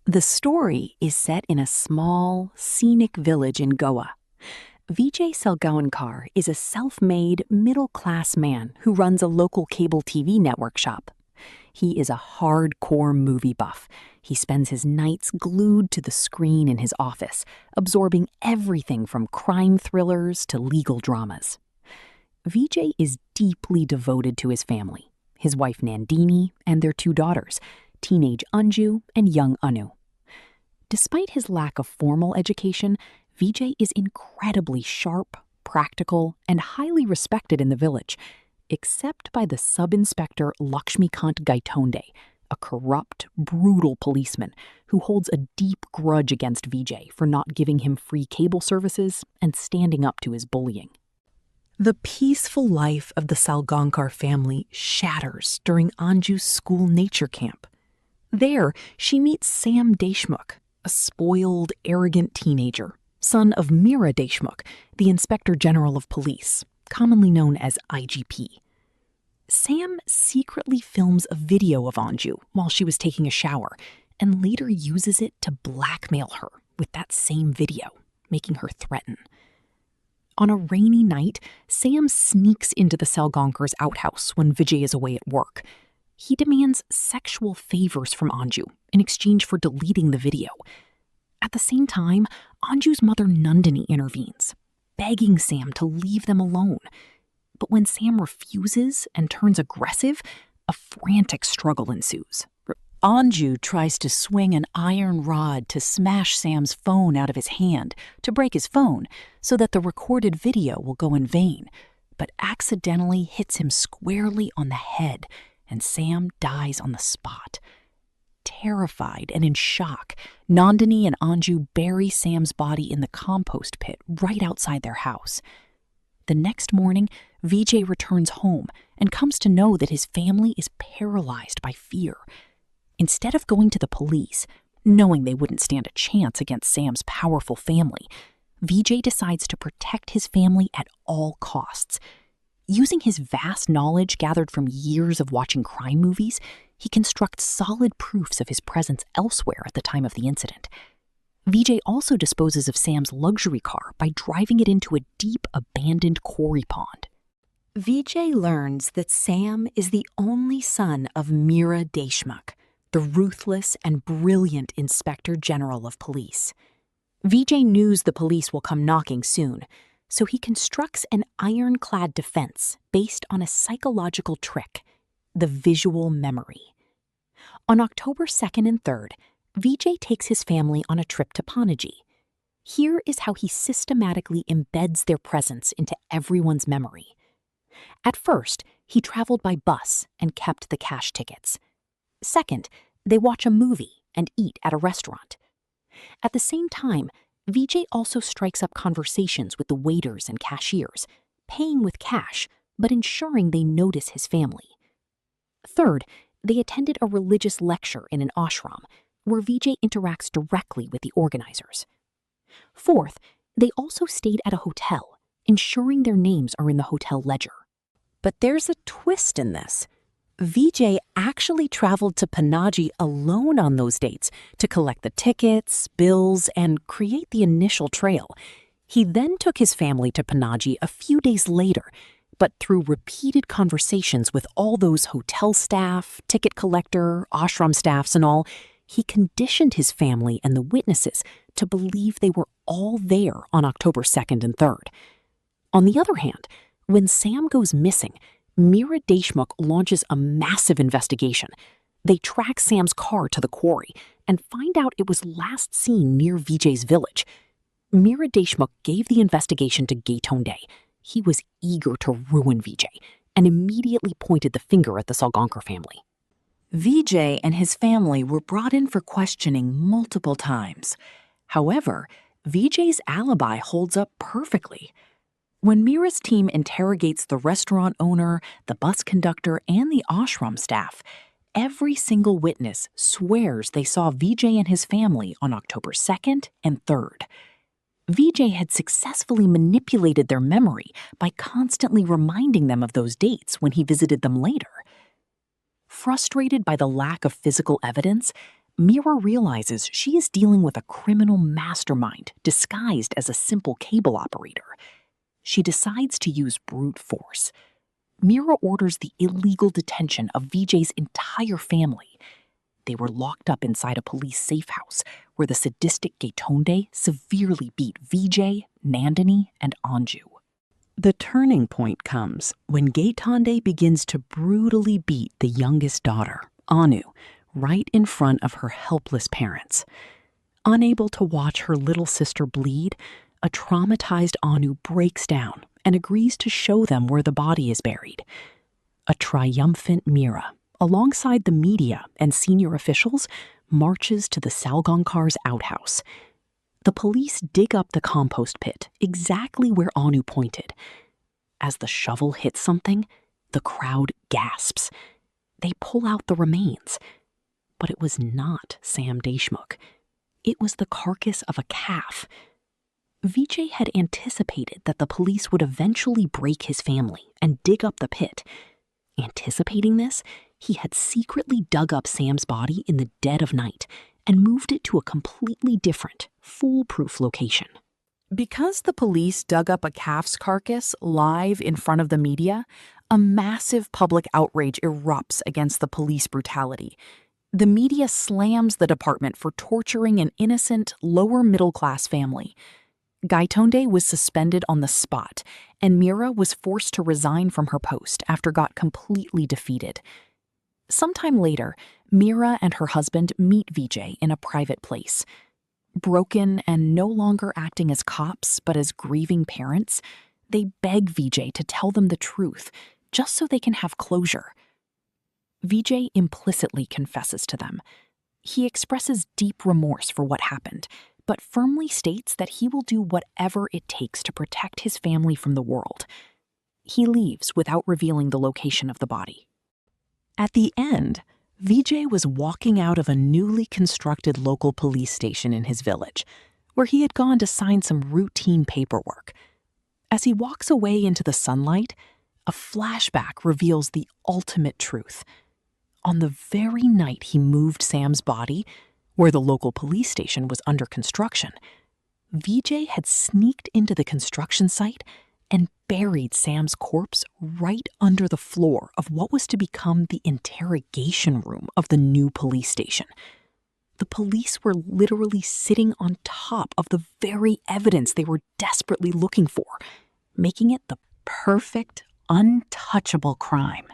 The story is set in a small, scenic village in Goa. Vijay Salgaonkar is a self-made, middle-class man who runs a local cable TV network shop. He is a hardcore movie buff. He spends his nights glued to the screen in his office, absorbing everything from crime thrillers to legal dramas. Vijay is deeply devoted to his family, his wife Nandini and their two daughters, teenage Anju and young Anu. Despite his lack of formal education, Vijay is incredibly sharp, practical, and highly respected in the village, except by the sub-inspector Lakshmikant Gaitonde, a corrupt, brutal policeman who holds a deep grudge against Vijay for not giving him free cable services and standing up to his bullying. The peaceful life of the Salgaonkar family shatters during Anju's school nature camp. There, she meets Sam Deshmukh, a spoiled, arrogant teenager, son of Meera Deshmukh, the Inspector General of Police, commonly known as IGP. Sam secretly films a video of Anju while she was taking a shower and later uses it to blackmail her with that same video, making her threaten. On a rainy night, Sam sneaks into the Salgaonkars' outhouse when Vijay is away at work. He demands sexual favors from Anju in exchange for deleting the video. At the same time, Anju's mother Nandini intervenes, begging Sam to leave them alone. But when Sam refuses and turns aggressive, a frantic struggle ensues. Anju tries to swing an iron rod to smash Sam's phone out of his hand, to break his phone, so that the recorded video will go in vain, but accidentally hits him squarely on the head, and Sam dies on the spot. Terrified and in shock, Nandini and Anju bury Sam's body in the compost pit right outside their house. The next morning, Vijay returns home and comes to know that his family is paralyzed by fear. Instead of going to the police, knowing they wouldn't stand a chance against Sam's powerful family, Vijay decides to protect his family at all costs. Using his vast knowledge gathered from years of watching crime movies, he constructs solid proofs of his presence elsewhere at the time of the incident. Vijay also disposes of Sam's luxury car by driving it into a deep, abandoned quarry pond. Vijay learns that Sam is the only son of Meera Deshmukh, the ruthless and brilliant Inspector General of Police. Vijay knows the police will come knocking soon, so he constructs an ironclad defense based on a psychological trick, the visual memory. On October 2nd and 3rd, Vijay takes his family on a trip to Panaji. Here is how he systematically embeds their presence into everyone's memory. At first, he traveled by bus and kept the cash tickets. Second, they watch a movie and eat at a restaurant. At the same time, Vijay also strikes up conversations with the waiters and cashiers, paying with cash, but ensuring they notice his family. Third, they attended a religious lecture in an ashram, where Vijay interacts directly with the organizers. Fourth, they also stayed at a hotel, ensuring their names are in the hotel ledger. But there's a twist in this. Vijay actually traveled to Panaji alone on those dates to collect the tickets, bills, and create the initial trail. He then took his family to Panaji a few days later, but through repeated conversations with all those hotel staff, ticket collector, ashram staffs and all, he conditioned his family and the witnesses to believe they were all there on October 2nd and 3rd. On the other hand, when Sam goes missing, Meera Deshmukh launches a massive investigation. They track Sam's car to the quarry and find out it was last seen near Vijay's village. Meera Deshmukh gave the investigation to Gaitonde. He was eager to ruin Vijay and immediately pointed the finger at the Salgaonkar family. Vijay and his family were brought in for questioning multiple times. However, Vijay's alibi holds up perfectly. When Meera's team interrogates the restaurant owner, the bus conductor, and the ashram staff, every single witness swears they saw Vijay and his family on October 2nd and 3rd. Vijay had successfully manipulated their memory by constantly reminding them of those dates when he visited them later. Frustrated by the lack of physical evidence, Mira realizes she is dealing with a criminal mastermind disguised as a simple cable operator. She decides to use brute force. Mira orders the illegal detention of Vijay's entire family. They were locked up inside a police safe house where the sadistic Gaitonde severely beat Vijay, Nandini, and Anju. The turning point comes when Gaitonde begins to brutally beat the youngest daughter, Anu, right in front of her helpless parents. Unable to watch her little sister bleed, a traumatized Anu breaks down and agrees to show them where the body is buried. A triumphant Mira, alongside the media and senior officials, marches to the Salgankar's outhouse. The police dig up the compost pit exactly where Anu pointed. As the shovel hits something, the crowd gasps. They pull out the remains. But it was not Sam Deshmukh. It was the carcass of a calf. Vijay had anticipated that the police would eventually break his family and dig up the pit. Anticipating this, he had secretly dug up Sam's body in the dead of night and moved it to a completely different, foolproof location. Because the police dug up a calf's carcass live in front of the media, a massive public outrage erupts against the police brutality. The media slams the department for torturing an innocent, lower-middle-class family. Gaitonde was suspended on the spot, and Mira was forced to resign from her post after got completely defeated. Sometime later, Mira and her husband meet Vijay in a private place. Broken and no longer acting as cops but as grieving parents, they beg Vijay to tell them the truth, just so they can have closure. Vijay implicitly confesses to them. He expresses deep remorse for what happened, but firmly states that he will do whatever it takes to protect his family from the world. He leaves without revealing the location of the body. At the end, Vijay was walking out of a newly constructed local police station in his village, where he had gone to sign some routine paperwork. As he walks away into the sunlight, a flashback reveals the ultimate truth. On the very night he moved Sam's body, where the local police station was under construction, Vijay had sneaked into the construction site and buried Sam's corpse right under the floor of what was to become the interrogation room of the new police station. The police were literally sitting on top of the very evidence they were desperately looking for, making it the perfect, untouchable crime.